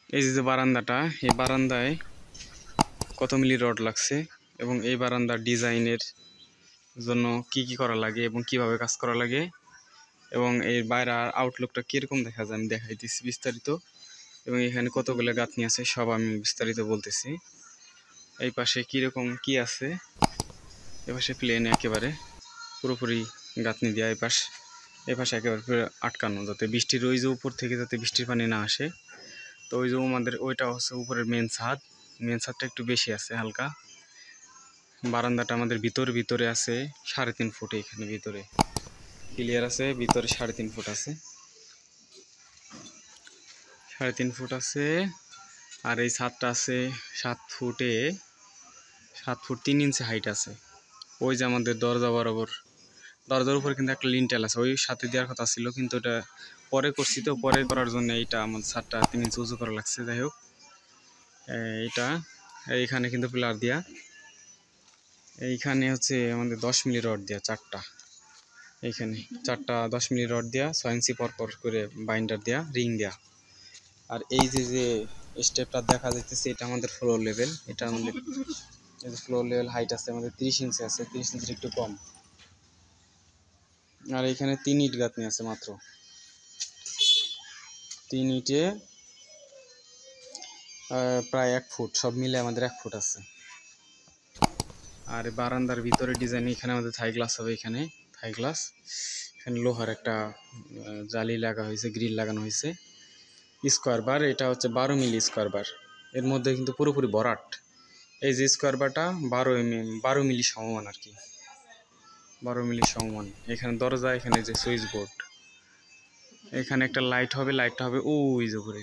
এই যে বারান্দাটা, এই বারান্দায় কত মিলি রড লাগছে এবং এই বারান্দার ডিজাইনের জন্য কি কি করা লাগে এবং কিভাবে কাজ করা লাগে এবং এই বাইরের আউটলুকটা কীরকম দেখা যায় আমি দেখাইতেছি বিস্তারিত। এবং এখানে কতগুলো গাঁথনি আছে সব আমি বিস্তারিত বলতেছি। এই পাশে কীরকম কি আছে, এ পাশে প্লেন একেবারে পুরোপুরি গাঁথনি দেওয়া, এই পাশে একেবারে পুরো আটকানো, যাতে বৃষ্টির ওই যে উপর থেকে যাতে বৃষ্টির পানি না আসে। তো ওই যে আমাদের ওইটা হচ্ছে উপরের মেন ছাদটা একটু বেশি আছে হালকা। বারান্দাটা আমাদের ভিতরে আছে 3.5 ফুট, এখানে ভিতরে ক্লিয়ার আছে, ভিতরে 3.5 ফুট আছে, 3.5 ফুট আছে। আর এই ছাদটা আছে 7 ফুটে 7 ফুট 3 ইঞ্চি হাইট আছে। ওই যে আমাদের দরজা বরাবর, দরজার উপরে কিন্তু একটা লিন্টেল আছে, ওই সাথে দেওয়ার কথা ছিল কিন্তু ওটা পরে করছি, তো পরে করার জন্য এইটা আমাদের ছাদটা 3 ইঞ্চি উঁচু করা লাগছে। যাই হোক, এইটা এইখানে কিন্তু পিলার দেওয়া, এইখানে হচ্ছে আমাদের 10 মিলি রড দেওয়া চারটা, এইখানে চারটা 10 মিলি রড দেওয়া 6 ইঞ্চি পর করে বাইন্ডার দেওয়া, রিং দেওয়া। আর এই যে স্টেপটা দেখা যাইতেছে এটা আমাদের ফ্লোর লেভেল, এটা আমাদের ফ্লোর লেভেল হাইট আছে আমাদের 30 ইঞ্চি আছে, 30 ইঞ্চির একটু কম। আর এখানে 3 ইট গাঁথনি আছে, মাত্র 3 ইটে প্রায় 1 ফুট, সব মিলে আমাদের 1 ফুট আছে। আর বারান্দার ভিতরে ডিজাইন এখানে আমাদের থাই গ্লাস হবে, এখানে থাই গ্লাস, এখানে লোহার একটা জালি লাগা হয়েছে, গ্রিল লাগানো হয়েছে। স্কোয়ার বার, এটা হচ্ছে 12 মিলি স্কোয়ার বার, এর মধ্যে কিন্তু পুরোপুরি ভরাট। এই যে স্কোয়ার বারটা 12 মিলি সমমান আর কি, 12 মিলি সমমান। এখানে দরজা, এখানে যে সুইচ বোর্ড, এখানে একটা লাইট হবে, লাইটটা হবে ওই যে উপরে।